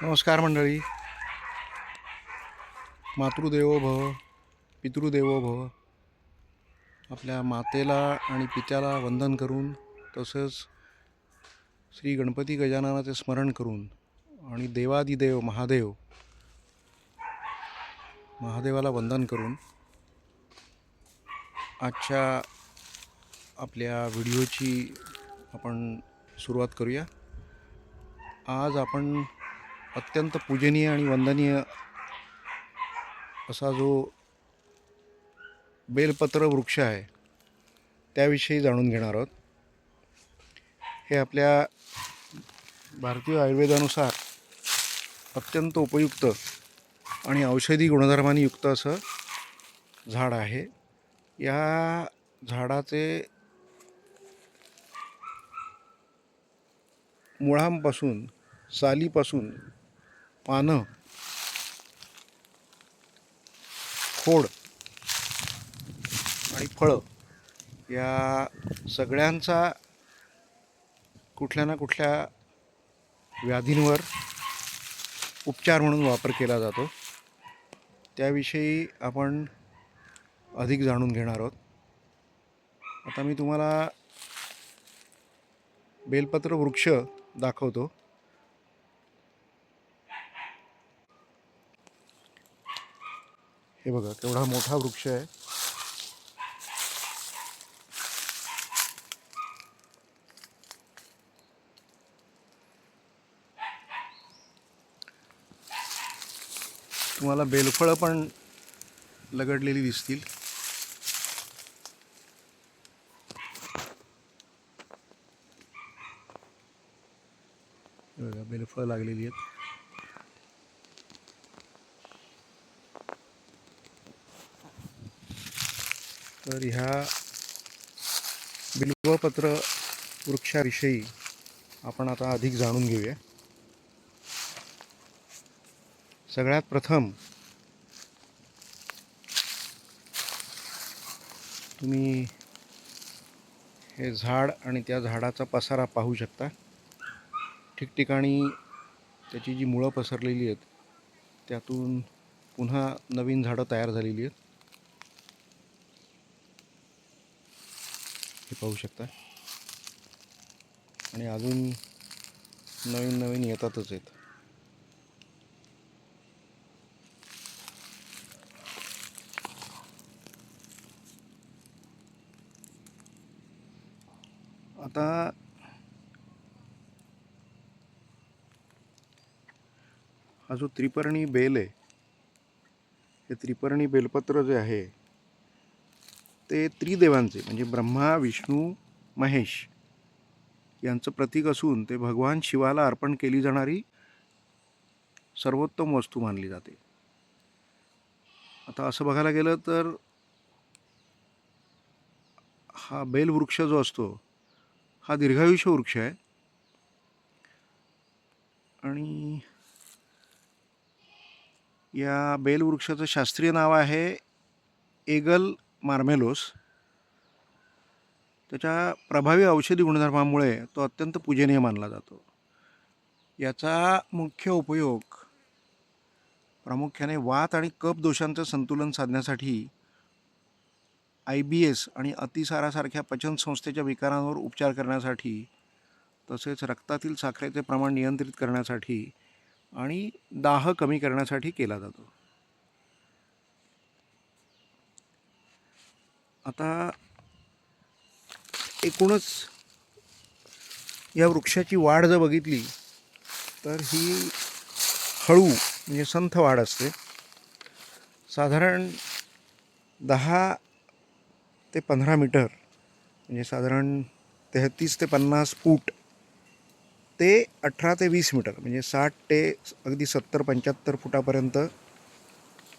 नमस्कार मंडळी. मातृदेवो भव, पितृदेवो भव. आपल्या मातेला आणि पित्याला वंदन करून, तसंच श्री गणपती गजाननाचे स्मरण करून आणि देवादिदेव महादेवाला वंदन करून आजच्या आपल्या व्हिडिओची आपण सुरुवात करूया. आज आपण अत्यंत पूजनीय आणि वंदनीय असा जो बेलपत्र वृक्ष आहे त्याविषयी जाणून घेणार आहोत. हे आपल्या भारतीय आयुर्वेदानुसार अत्यंत उपयुक्त आणि औषधी गुणधर्मांनी युक्त असं झाड आहे. या झाडाचे मुळांपासून, सालीपासून, पानं, खोड आणि फळं या सगळ्यांचा कुठल्या ना कुठल्या व्याधींवर उपचार म्हणून वापर केला जातो. त्याविषयी आपण अधिक जाणून घेणार आहोत. आता मी तुम्हाला बेलपत्र वृक्ष दाखवतो. हे बघा केवढा मोठा वृक्ष आहे. तुम्हाला बेलफळं पण लगडलेली दिसतील. बघा बेलफळं लागलेली आहेत. तर ह्या बिल्वपत्र वृक्षाविषयी आपण आता अधिक जाणून घेऊया. सगळ्यात प्रथम तुम्ही हे झाड आणि त्या झाडाचा पसारा पाहू शकता. ठिकठिकाणी त्याची जी मुळं पसरलेली आहेत त्यातून पुन्हा नवीन झाडं तयार झालेली आहेत. हे पाहू शकता. आणि अजून नवीन नवीन येतातच आहेत. आता हा जो त्रिपर्णी बेल आहे, हे त्रिपर्णी बेलपत्र जे आहे ते त्रिदेवांचे म्हणजे ब्रह्मा, विष्णू, महेश यांचं प्रतीक असून ते भगवान शिवाला अर्पण केली जाणारी सर्वोत्तम वस्तू मानली जाते. आता असं बघायला गेलं तर हा बेलवृक्ष जो असतो हा दीर्घायुष्य वृक्ष आहे. आणि या बेलवृक्षाचं शास्त्रीय नाव आहे एगल मार्मेलोस. त्याच्या प्रभावी औषधी गुणधर्मामुळे तो अत्यंत पूजनीय मानला जातो. याचा मुख्य उपयोग प्रामुख्याने वात आणि कफ दोषांचं संतुलन साधण्यासाठी, IBS आणि अतिसारासारख्या पचनसंस्थेच्या विकारांवर उपचार करण्यासाठी, तसेच रक्तातील साखरेचे प्रमाण नियंत्रित करण्यासाठी आणि दाह कमी करण्यासाठी केला जातो. आता एकूणच या वृक्षाची वाढ जर बघितली तर ही हळू म्हणजे संथ वाढ असते. साधारण 10 ते 15 मीटर म्हणजे साधारण 33 ते 50 फूट ते 18 ते 20 मीटर म्हणजे 60 ते अगदी 70-75 फुटापर्यंत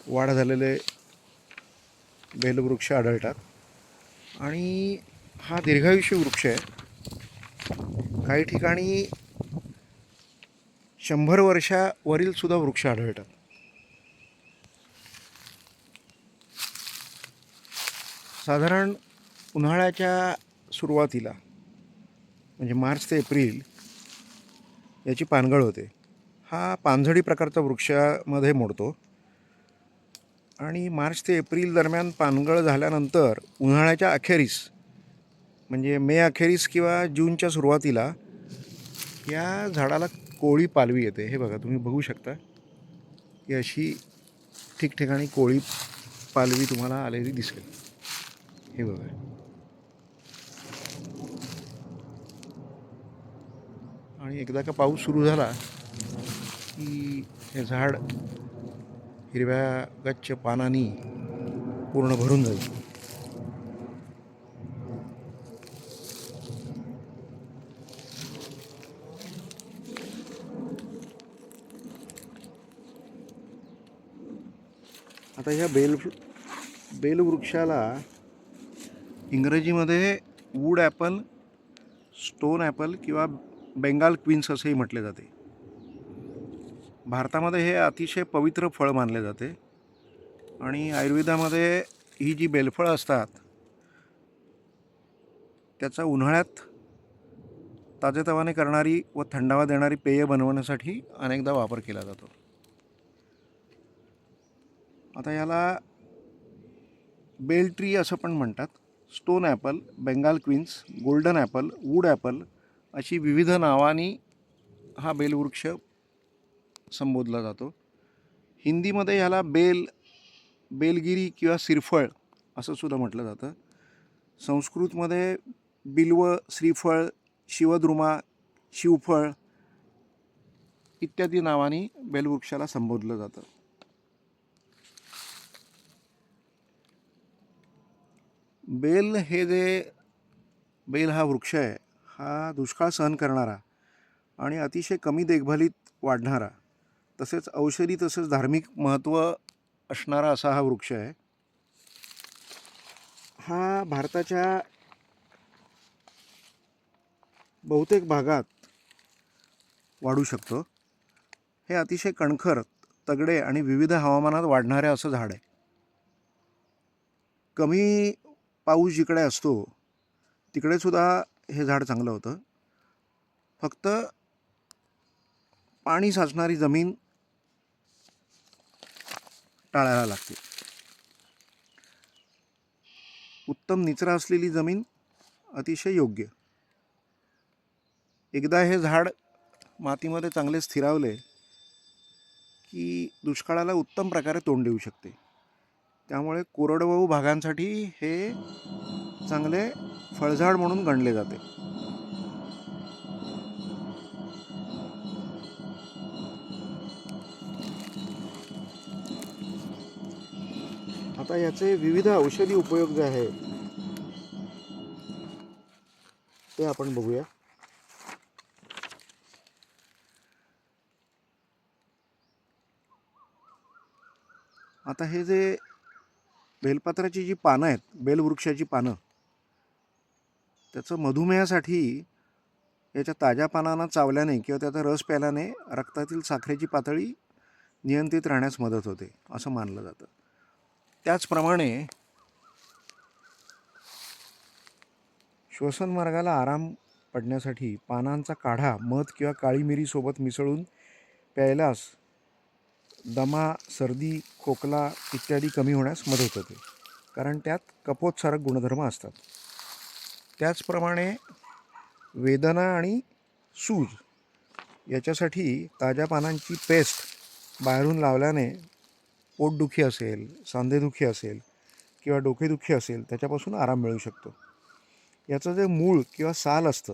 वाढ झालेले बेलवृक्ष आढळतात. आणि हा दीर्घायुष्य वृक्ष आहे. काही ठिकाणी 100 वर्षावरील सुद्धा वृक्ष आढळतात. साधारण उन्हाळ्याच्या सुरुवातीला म्हणजे मार्च ते एप्रिल याची पानगळ होते. हा पानझडी प्रकारचा वृक्षामध्ये मोडतो आणि मार्च ते एप्रिल दरम्यान पानगळ झाल्यानंतर उन्हाळ्याच्या अखेरीस म्हणजे मे अखेरीस किंवा जूनच्या सुरुवातीला या झाडाला कोळी पालवी येते. हे बघा, तुम्ही बघू शकता की अशी ठिकठिकाणी कोळी पालवी तुम्हाला आलेली दिसेल. हे बघा. आणि एकदा का पाऊस सुरू झाला की हे झाड हिरव्या गच्च पानांनी पूर्ण भरून जाईल. आता ह्या बेलवृक्षाला इंग्रजीमध्ये वूड ॲपल, स्टोन ॲपल किंवा बेंगाल क्वीन्स असेही म्हटले जाते. भारतामध्ये हे अतिशय पवित्र फळ मानले जाते आणि आयुर्वेदामध्ये ही जी बेलफळं असतात त्याचा उन्हाळ्यात ताजेतवाने करणारी व थंडावा देणारी पेय बनवण्यासाठी अनेकदा वापर केला जातो. आता याला बेल ट्री असं पण म्हणतात. Stone apple, Bengal queens, golden apple, wood apple अशी विविध नावांनी हा बेलवृक्ष संबोधला जातो. हिंदीमध्ये ह्याला बेलगिरी किंवा सिरफळ असं सुद्धा म्हटलं जातं. संस्कृतमध्ये बिल्व, श्रीफळ, शिवद्रुमा, शिवफळ इत्यादी नावांनी बेलवृक्षाला संबोधलं जातं. बेल हा वृक्ष आहे, हा दुष्काळ सहन करणारा आणि अतिशय कमी देखभालीत वाढणारा तसेच औषधी तसेच धार्मिक महत्त्व असणारा असा हा वृक्ष आहे. हा भारताच्या बहुतेक भागात वाढू शकतो. हे अतिशय कणखर, तगडे आणि विविध हवामानात वाढणारे असं झाड आहे. कमी पाऊस जिकडे असतो तिकडे सुद्धा हे झाड चांगलं होतं. फक्त पाणी साचणारी जमीन टाळायला लागते. उत्तम निचरा असलेली जमीन अतिशय योग्य. एकदा हे झाड मातीमध्ये चांगले स्थिरावले की दुष्काळाला उत्तम प्रकारे तोंड देऊ शकते. त्यामुळे कोरडवाहू भागांसाठी हे चांगले फळझाड म्हणून गणले जाते. आता याचे विविध औषधी उपयोग जे आहेत ते आपण बघूया. आता हे जे बेलपत्राची जी पानं आहेत, बेलवृक्षाची पानं, त्याचं मधुमेहासाठी याच्या ताज्या पानांना चावल्याने किंवा त्याचा रस प्यायल्याने रक्तातील साखरेची पातळी नियंत्रित राहण्यास मदत होते असं मानलं जातं. त्याचप्रमाणे श्वसन मार्गाला आराम पडण्यासाठी पानांचा काढा मध किंवा काळी मिरीसोबत मिसळून प्यायल्यास दमा, सर्दी, खोकला इत्यादी कमी होण्यास मदत होते, कारण त्यात कफोत्सरक गुणधर्म असतात. त्याचप्रमाणे वेदना आणि सूज याच्यासाठी ताज्या पानांची पेस्ट बाहेरून लावल्याने पोटदुखी असेल, सांधेदुखी असेल किंवा डोकेदुखी असेल त्याच्यापासून आराम मिळू शकतो. याचं जे मूळ किंवा साल असतं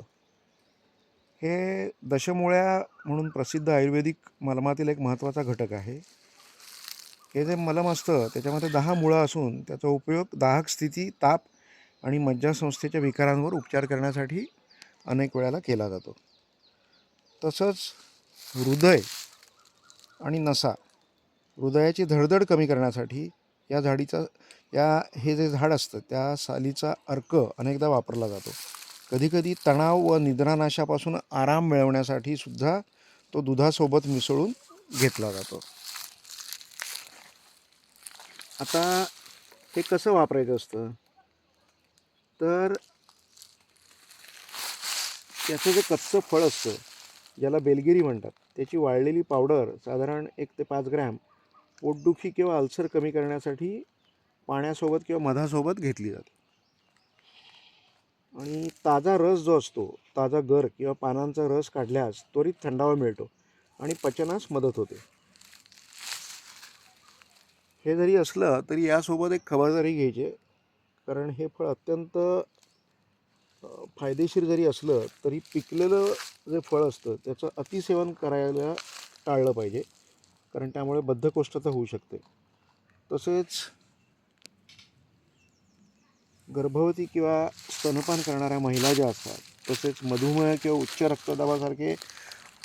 हे दशमुळ्या म्हणून प्रसिद्ध आयुर्वेदिक मलमातील एक महत्त्वाचा घटक आहे. हे जे मलम असतं त्याच्यामध्ये 10 मुळं असून त्याचा उपयोग दाहक स्थिती, ताप आणि मज्जासंस्थेच्या विकारांवर उपचार करण्यासाठी अनेक वेळेला केला जातो. तसंच हृदय आणि नसा, हृदयाची धडधड कमी करण्यासाठी हे जे झाड असतं त्या सालीचा अर्क अनेकदा वापरला जातो. कधीकधी तणाव व निद्रानाशापासून आराम मिळवण्यासाठी सुद्धा तो दुधासोबत मिसळून घेतला जातो. आता हे कसं वापरायचं असतं तर त्याचं जे कच्चं फळ असतं ज्याला बेलगिरी म्हणतात, त्याची वाळलेली पावडर साधारण 1 ते 5 ग्रॅम पोटदुखी किंवा अल्सर कमी करण्यासाठी पाण्यासोबत किंवा मधासोबत घेतली जाते. आणि ताजा रस जो असतो, ताजा गर किंवा पानांचा रस काढल्यास त्वरित थंडावा मिळतो आणि पचनास मदत होते. हे जरी असलं तरी यासोबत एक खबरदारी घ्यायची, कारण हे फळ अत्यंत फायदेशीर जरी असलं तरी पिकलेलं जे फळ असतं त्याचं अतिसेवन करायला टाळलं पाहिजे, कारण त्यामुळे बद्धकोष्ठता होऊ शकते. तसेच गर्भवती किंवा स्तनपान करणाऱ्या महिला ज्या असतात, तसेच मधुमेह किंवा उच्च रक्तदाबासारखे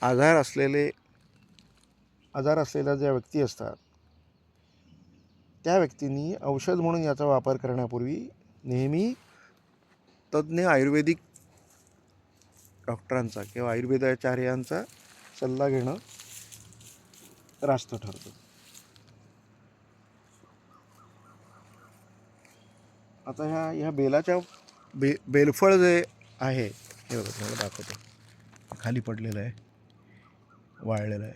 आजार असलेल्या ज्या व्यक्ती असतात, त्या व्यक्तींनी औषध म्हणून याचा वापर करण्यापूर्वी नेहमी तज्ज्ञ आयुर्वेदिक डॉक्टरांचा किंवा आयुर्वेदाचार्यांचा सल्ला घेणं रास्त ठरतं. आता ह्या बेलाच्या बेलफळ जे आहे हे बघा, तुम्हाला दाखवतो. खाली पडलेलं आहे, वाळलेलं आहे.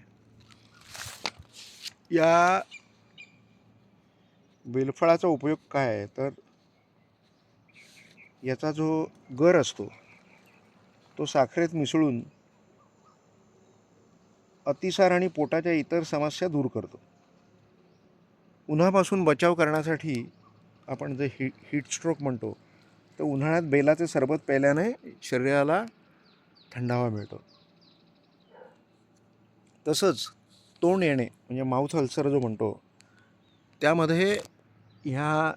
या बेलफळाचा उपयोग काय आहे तर याचा जो गर असतो तो साखरेत मिसळून अतिसार आणि पोटाच्या इतर समस्या दूर करतो. उन्हापासून बचाव करण्यासाठी आपण जे हीट स्ट्रोक म्हणतो, तर उन्हाळ्यात बेलाचे सरबत प्यायल्याने शरीराला थंडावा मिळतो. तसंच तोंड येणे म्हणजे माउथ अल्सर जो म्हणतो, त्यामध्ये ह्या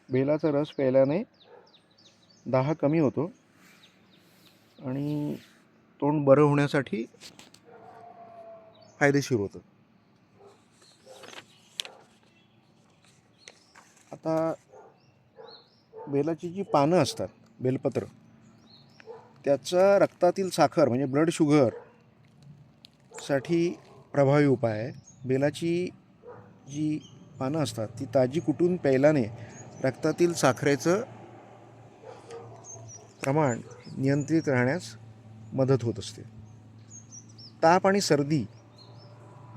बेलाचा रस प्यायल्याने दाह कमी होतो आणि तोंड बरं होण्यासाठी फायदेशीर होतं. आता बेलाची जी पानं असतात, बेलपत्र, त्याचा रक्तातील साखर म्हणजे ब्लड शुगर साठी प्रभावी उपाय आहे. बेलाची जी पानं असतात ती ताजी कुटून प्यायल्याने रक्तातील साखरेचं प्रमाण नियंत्रित राहण्यास मदत होत असते. ताप आणि सर्दी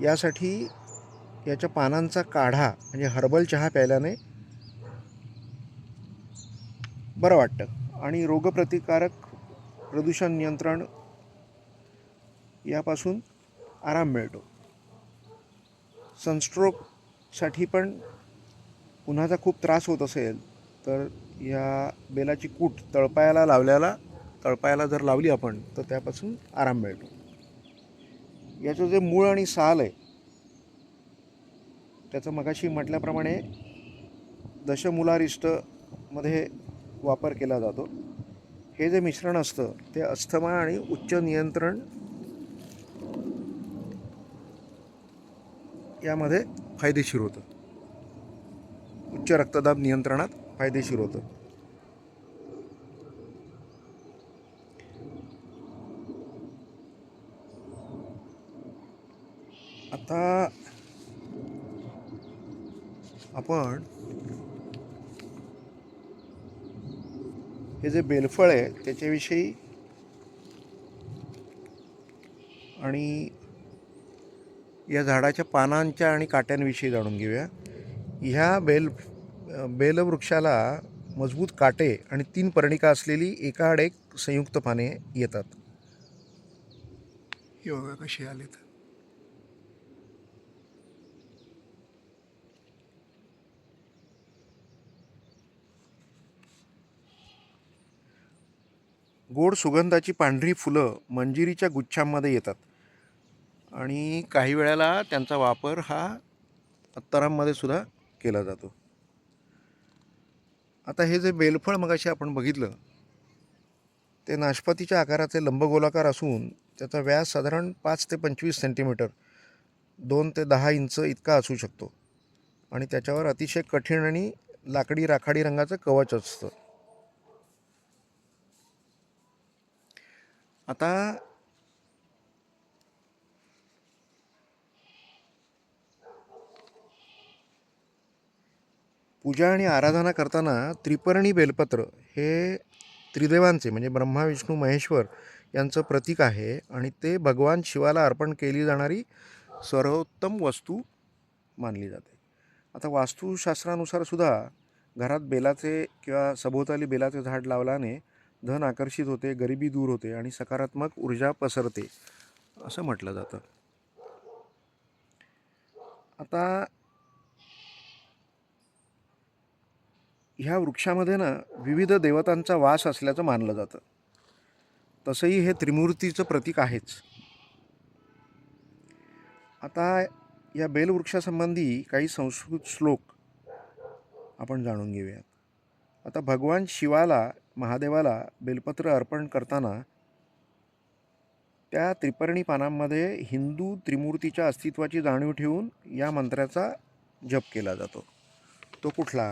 यासाठी याच्या पानांचा काढा म्हणजे हर्बल चहा प्यायल्याने बरं वाटतं आणि रोगप्रतिकारक प्रदूषण नियंत्रण यापासून आराम मिळतो. सनस्ट्रोकसाठी पण उन्हाचा खूप त्रास होत असेल तर या बेलाची कूट तळपायाला जर लावली आपण तर त्यापासून आराम मिळतो. याचं जे मूळ आणि साल आहे त्याचं मगाशी म्हटल्याप्रमाणे दशमूलारिष्टमध्ये वापर केला जातो. हे जे मिश्रण असतं ते अस्थमा आणि उच्च नियंत्रण यामध्ये फायदेशीर होतं. उच्च रक्तदाब नियंत्रणात फायदेशीर होतं. आता आपण हे जे बेलफळ आहे त्याच्याविषयी आणि या झाडाच्या पानांच्या आणि काट्यांविषयी जाणून घेऊया. ह्या बेलवृक्षाला मजबूत काटे आणि 3 पर्णिका असलेली एकाआड एक संयुक्त पाने येतात. हे बघा कशी आलेत. गोड सुगंधाची पांढरी फुलं मंजिरीच्या गुच्छांमध्ये येतात आणि काही वेळेला त्यांचा वापर हा अत्तरांमध्ये सुद्धा केला जातो. आता हे जे बेलफळ मगाशी आपण बघितलं ते नाशपातीच्या आकाराचे लंबगोलाकार असून त्याचा व्यास साधारण 5 ते 25 सेंटीमीटर, 2 ते 10 इंच इतका असू शकतो आणि त्याच्यावर अतिशय कठीण आणि लाकडी राखाडी रंगाचं कवच असतं. आता पूजा आणि आराधना करताना त्रिपर्णी बेलपत्र हे त्रिदेवांचे म्हणजे ब्रह्मा विष्णू महेश्वर यांचं प्रतीक आहे आणि ते भगवान शिवाला अर्पण केली जाणारी सर्वोत्तम वस्तू मानली जाते. आता वास्तुशास्त्रानुसार सुद्धा घरात बेलाचे किंवा सभोवताली बेलाचे झाड लावल्याने धन आकर्षित होते, गरिबी दूर होते आणि सकारात्मक ऊर्जा पसरते असं म्हटलं जातं. आता ह्या वृक्षामध्ये ना विविध देवतांचा वास असल्याचं मानलं जातं. तसंही हे त्रिमूर्तीचं प्रतीक आहेच. आता या बेलवृक्षासंबंधी काही संस्कृत श्लोक आपण जाणून घेऊयात. आता भगवान शिवाला, महादेवाला बेलपत्र अर्पण करताना त्या त्रिपर्णी पानांमध्ये हिंदू त्रिमूर्तीच्या अस्तित्वाची जाणीव ठेवून या मंत्राचा जप केला जातो. तो कुठला?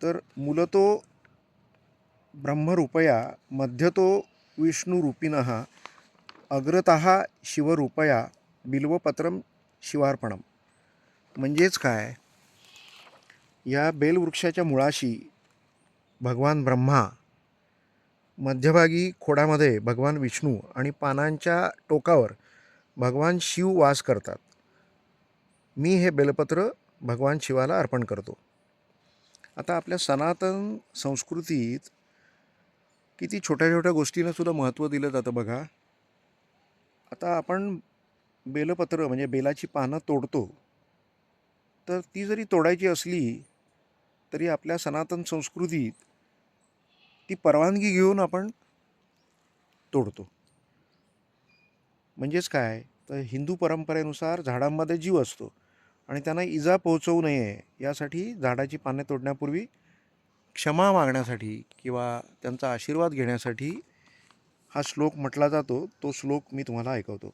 तर मूलतो ब्रह्मरूपया मध्यतो विष्णुरूपिणः अग्रतः शिवरूपया बिल्वपत्रम शिवार्पणम. म्हणजेच काय, या बेलवृक्षाच्या मुळाशी भगवान ब्रह्मा, मध्यभागी खोडामध्ये भगवान विष्णू आणि पानांच्या टोकावर भगवान शिव वास करतात. मी हे बेलपत्र भगवान शिवाला अर्पण करतो. आता आपल्या सनातन संस्कृतीत किती छोट्या छोट्या गोष्टींना सुद्धा महत्त्व दिलं जातं बघा. आता आपण बेलपत्र म्हणजे बेलाची पानं तोडतो, तर ती जरी तोडायची असली तरी आपल्या सनातन संस्कृतीत ती परवानगी घेऊन आपण तोडतो. म्हणजेच काय, तर हिंदू परंपरेनुसार झाडांमध्ये जीव असतो आणि त्यांना इजा पोहोचवू नये यासाठी झाडाची पाने तोडण्यापूर्वी क्षमा मागण्यासाठी किंवा त्यांचा आशीर्वाद घेण्यासाठी हा श्लोक म्हटला जातो. तो श्लोक मी तुम्हाला ऐकवतो.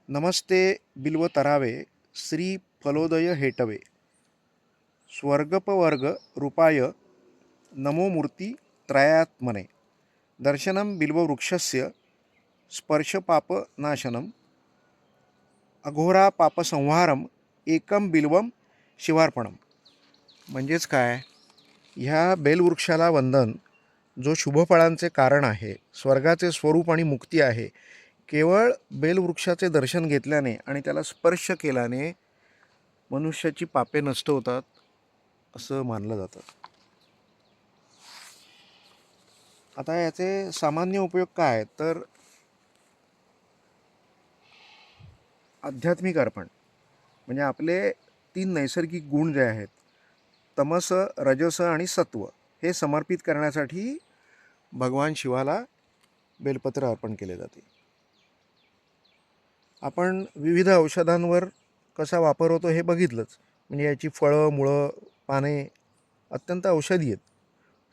नमस्ते बिल्व तरावे श्री फलोदय हेटवे स्वर्गपवर्ग रूपाय नमो मूर्ती त्रयात्मने दर्शनम बिल्ववृक्षस्य स्पर्शपापनाशनम अघोरा पापसंहारम एकम बिल्वम शिवार्पणम. म्हणजेच काय, ह्या बेलवृक्षाला वंदन, जो शुभफळांचे कारण आहे, स्वर्गाचे स्वरूप आणि मुक्ती आहे, केवळ बेलवृक्षाचे दर्शन घेतल्याने आणि त्याला स्पर्श केल्याने मनुष्याची पापे नष्ट होतात असं मानलं जातं. आता याचे सामान्य उपयोग काय, तर आध्यात्मिक अर्पण म्हणजे आपले 3 नैसर्गिक गुण जे आहेत, तमस, रजस आणि सत्व, हे समर्पित करण्यासाठी भगवान शिवाला बेलपत्र अर्पण केले जाते. आपण विविध औषधांवर कसा वापर होतो हे बघितलंच. म्हणजे याची फळं, मुळं, पाने अत्यंत औषधी आहेत.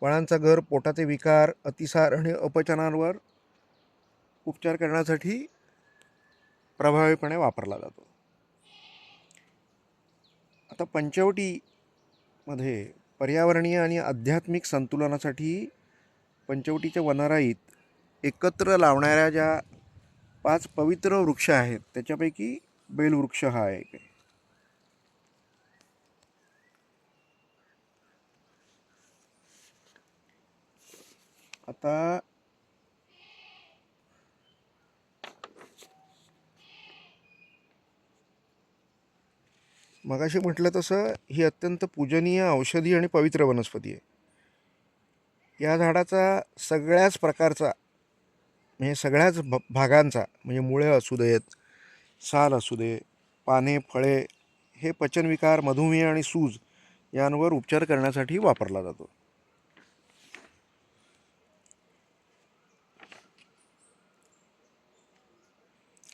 फळांचा गर पोटाचे विकार, अतिसार आणि अपचनांवर उपचार करण्यासाठी प्रभावीपणे वापरला जातो. आता पंचवटीमध्ये पर्यावरणीय आणि आध्यात्मिक संतुलनासाठी पंचवटीच्या वनराईत एकत्र लावणाऱ्या ज्या 5 पवित्र वृक्ष आहेत त्याच्यापैकी बेलवृक्ष हा एक आहे. आता मगाशी म्हटलं तसं ही अत्यंत पूजनीय, औषधी आणि पवित्र वनस्पती आहे. या झाडाचा सगळ्याच प्रकारचा म्हणजे सगळ्याच भागांचा म्हणजे मुळे असू देत, साल असू दे, पाने, फळे, हे पचनविकार, मधुमेह आणि सूज यांवर उपचार करण्यासाठी वापरला जातो.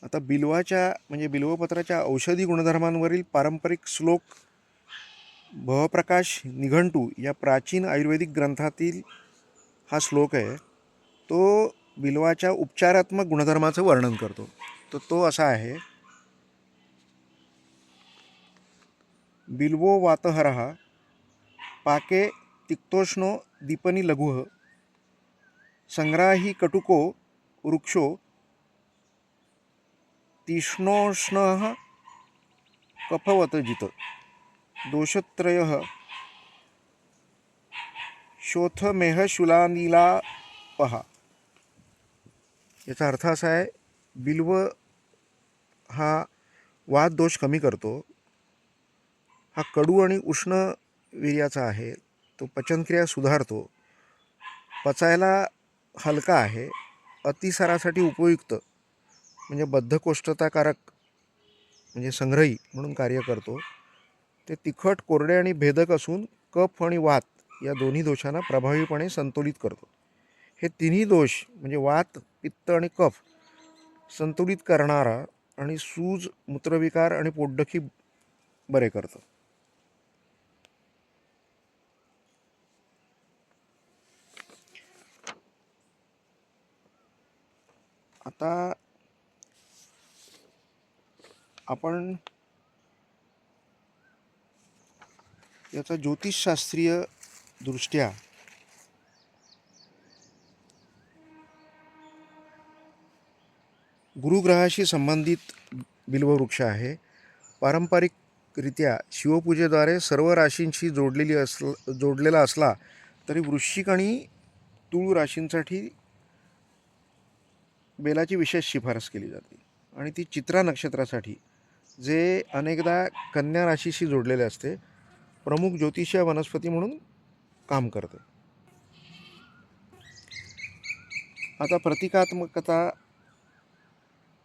आता बिल्वाच्या म्हणजे बिल्वपत्राच्या औषधी गुणधर्मांवरील पारंपरिक श्लोक भवप्रकाश निघंटू या प्राचीन आयुर्वेदिक ग्रंथातील हा श्लोक आहे. तो बिल्वाच्या उपचारात्मक गुणधर्माचं वर्णन करतो. तर तो असा आहे, बिल्वो वातहरः पाके तिक्तोष्णो दीपनी लघुः संग्राही कटुको वृक्षो तीक्ष्णोष्णः कफवत जित दोषत्रयः शोथमेह शुलानीला पहा. याचा अर्थ असा आहे, बिल्व हा वात दोष कमी करतो, हा कडू आणि उष्ण वीर्याचा आहे, तो पचनक्रिया सुधारतो, पचायला हलका आहे, अतिसारासाठी उपयुक्त म्हणजे बद्धकोष्ठताकारक म्हणजे संग्रही म्हणून कार्य करतो, ते तिखट, कोरडे आणि भेदक असून कफ आणि वात या दोन्ही दोषांना प्रभावीपणे संतुलित करतो. हे तिन्ही दोष म्हणजे वात, पित्त आणि कफ संतुलित करणारा आणि सूज, मूत्रविकार आणि पोटदुखी बरे करतं. आता आपण याचा ज्योतिषशास्त्रीय दृष्ट्या गुरुग्रहाशी संबंधित बिल्ववृक्ष आहे. पारंपरिकरित्या शिवपूजेद्वारे सर्व राशींशी जोडलेला असला तरी वृश्चिक आणि तुळ राशींसाठी बेलाची विशेष शिफारस केली जाते. आणि ती चित्रा नक्षत्रासाठी, जे अनेकदा कन्या राशीशी जोडलेले असते, प्रमुख ज्योतिषीय वनस्पती म्हणून काम करते. आता प्रतिकात्मकता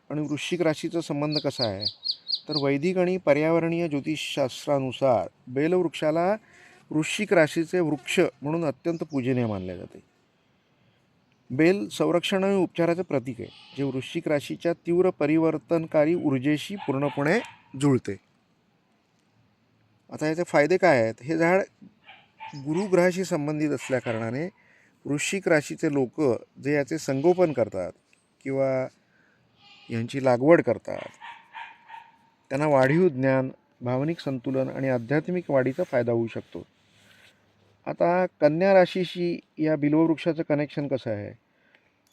आणि वृश्चिक राशीचा संबंध कसा आहे, तर वैदिक आणि पर्यावरणीय ज्योतिषशास्त्रानुसार बेलवृक्षाला वृश्चिक राशीचे वृक्ष म्हणून अत्यंत पूजनीय मानले जाते. बेल संरक्षण आणि उपचाराचे प्रतीक आहे, जे वृश्चिक राशीच्या तीव्र परिवर्तनकारी ऊर्जेशी पूर्णपणे जुळते. आता याचे फायदे काय आहेत? हे झाड गुरुग्रहाशी संबंधित असल्याकारणाने वृश्चिक राशीचे लोक जे याचे संगोपन करतात किंवा यांची लागवड करतात, त्यांना वाढीव ज्ञान, भावनिक संतुलन आणि आध्यात्मिक वाढीचा फायदा होऊ शकतो. आता कन्या राशीशी या बिल्ववृक्षाचं कनेक्शन कसं आहे,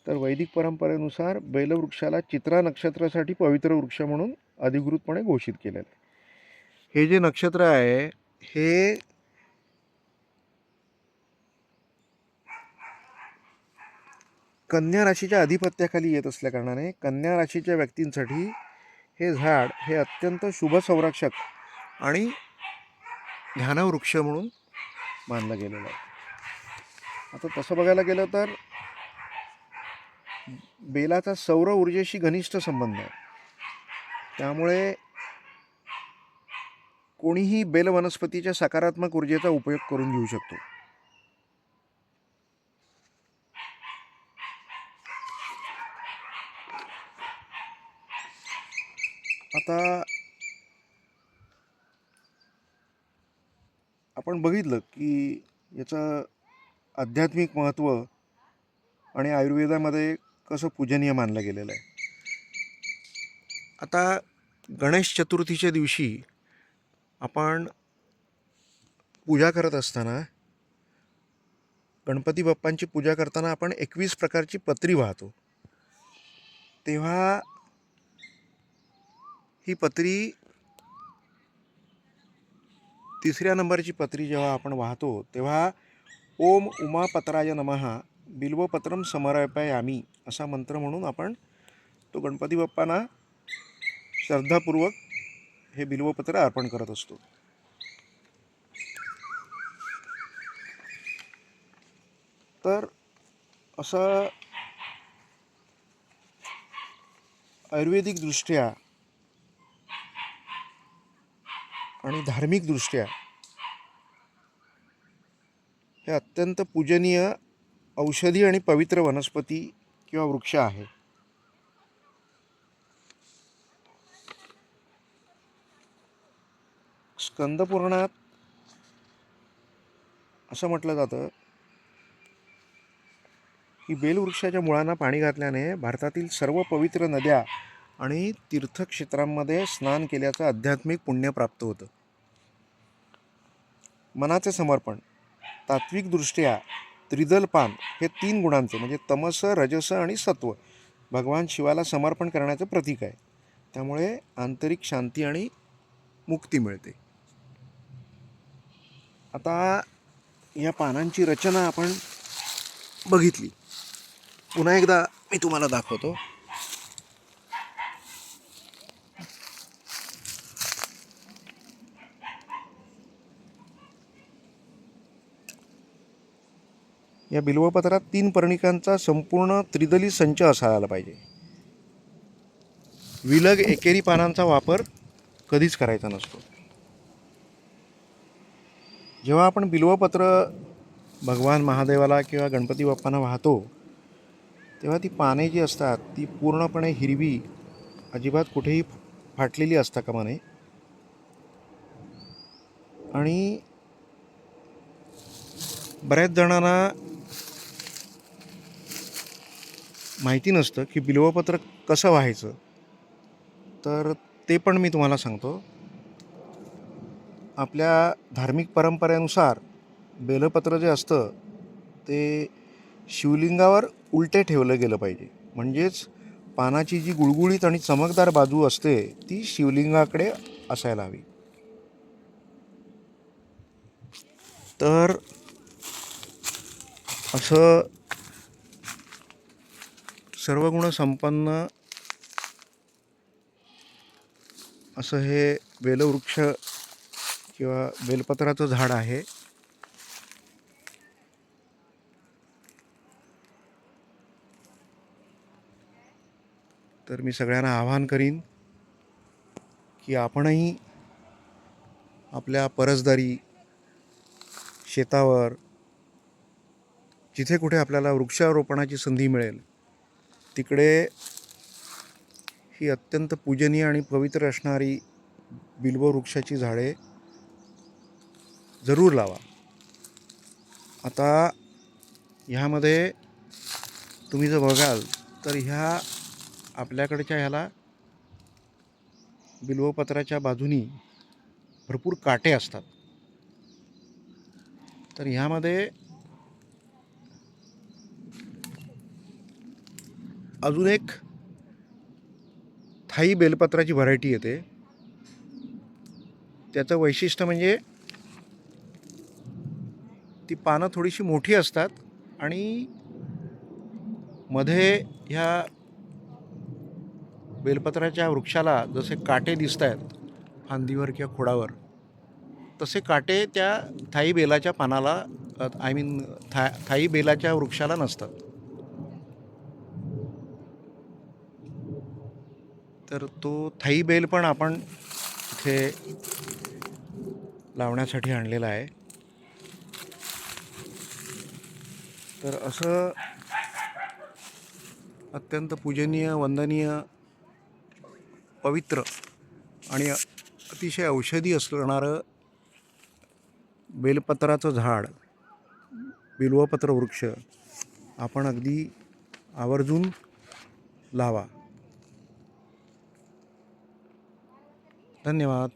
तर वैदिक परंपरेनुसार बेलवृक्षाला चित्रा नक्षत्रासाठी पवित्र वृक्ष म्हणून अधिकृतपणे घोषित केलेलं आहे. हे जे नक्षत्र आहे हे कन्या राशीच्या अधिपत्याखाली येत असल्याकारणाने कन्या राशीच्या व्यक्तींसाठी हे झाड हे अत्यंत शुभ संरक्षक आणि ध्यानवृक्ष म्हणून मानलं गेलेलं आहे. आता तसं बघायला गेलं तर बेलाचा सौर ऊर्जेशी घनिष्ठ संबंध आहे, त्यामुळे कोणीही बेल वनस्पतीच्या सकारात्मक ऊर्जेचा उपयोग करून घेऊ शकतो. आता आपण बघितलं की याचं आध्यात्मिक महत्त्व आणि आयुर्वेदामध्ये कसं पूजनीय मानलं गेलेलं आहे. आता गणेश चतुर्थीच्या दिवशी आपण पूजा करत असताना, गणपती बाप्पांची पूजा करताना आपण 21 प्रकारची पत्री वाहतो. तेव्हा ही पत्री, तिसऱ्या नंबरची पत्री जेव्हा आपण वाहतो तेव्हा ओम उमापत्राय नमः बिल्वपत्रम समर्पयामी असा मंत्र म्हणून आपण तो गणपती बाप्पांना श्रद्धापूर्वक हे बिल्वपत्र अर्पण करत असतो. तर असं आयुर्वेदिकदृष्ट्या आणि धार्मिकदृष्ट्या हे अत्यंत पूजनीय औषधी आणि पवित्र वनस्पती किंवा वृक्ष आहे. स्कंदपुराणात असं म्हटलं जातं की बेलवृक्षाच्या मुळांना पाणी घातल्याने भारतातील सर्व पवित्र नद्या आणि तीर्थक्षेत्रांमध्ये स्नान केल्याचं आध्यात्मिक पुण्य प्राप्त होतं. मनाचे समर्पण, तात्विकदृष्ट्या त्रिदल पान हे 3 गुणांचे म्हणजे तमस, रजस आणि सत्व भगवान शिवाला समर्पण करण्याचं प्रतीक आहे. त्यामुळे आंतरिक शांती आणि मुक्ती मिळते. आता या पानांची रचना आपण बघितली. पुन्हा एकदा मी तुम्हाला दाखवतो. या बिल्वपत्रात 3 पर्णिकांचा संपूर्ण त्रिदली संच असायला पाहिजे. विलग एकेरी पानांचा वापर कधीच करायचा नसतो. जेव्हा आपण बिल्वपत्र भगवान महादेवाला किंवा गणपती बाप्पांना वाहतो, तेव्हा ती पाने जी असतात ती पूर्णपणे हिरवी, अजिबात कुठेही फाटलेली असता कामा नये. आणि बऱ्याच जणांना माहिती नसतं की बिल्वपत्र कसं व्हायचं, तर ते पण मी तुम्हाला सांगतो. आपल्या धार्मिक परंपरेनुसार बेलपत्र जे असतं ते शिवलिंगावर उलटे ठेवलं गेलं पाहिजे. म्हणजेच पानाची जी गुळगुळीत आणि चमकदार बाजू असते ती शिवलिंगाकडे असायला हवी. तर असं सर्वगुण संपन्न असं हे बेलवृक्ष किंवा बेलपत्राचं झाड आहे. तर मी सगळ्यांना आवाहन करीन की आपणही आपल्या परसदारी, शेतावर, जिथे कुठे आपल्याला वृक्षारोपणाची संधी मिळेल तिकडे ही अत्यंत पूजनीय आणि पवित्र असणारी बिल्ववृक्षाची झाडे जरूर लावा. आता ह्यामध्ये तुम्ही जर बघाल तर ह्या आपल्याकडच्या ह्याला बिल्वपत्राच्या बाजूनी भरपूर काटे असतात. तर ह्यामध्ये अजून एक थाई बेलपत्राची व्हरायटी येते. त्याचं वैशिष्ट्य म्हणजे ती पानं थोडीशी मोठी असतात आणि मध्ये ह्या बेलपत्राच्या वृक्षाला जसे काटे दिसत आहेत फांदीवर किंवा खोडावर, तसे काटे त्या थाई बेलाच्या पानाला थाई बेलाच्या वृक्षाला नसतात. तर तो थाई बेल पण आपण इथे लावण्यासाठी आणलेला आहे. तर असं अत्यंत पूजनीय, वंदनीय, पवित्र आणि अतिशय औषधी असणारं बेलपत्राचं झाड, बिल्वपत्र वृक्ष आपण अगदी आवर्जून लावा. धन्यवाद.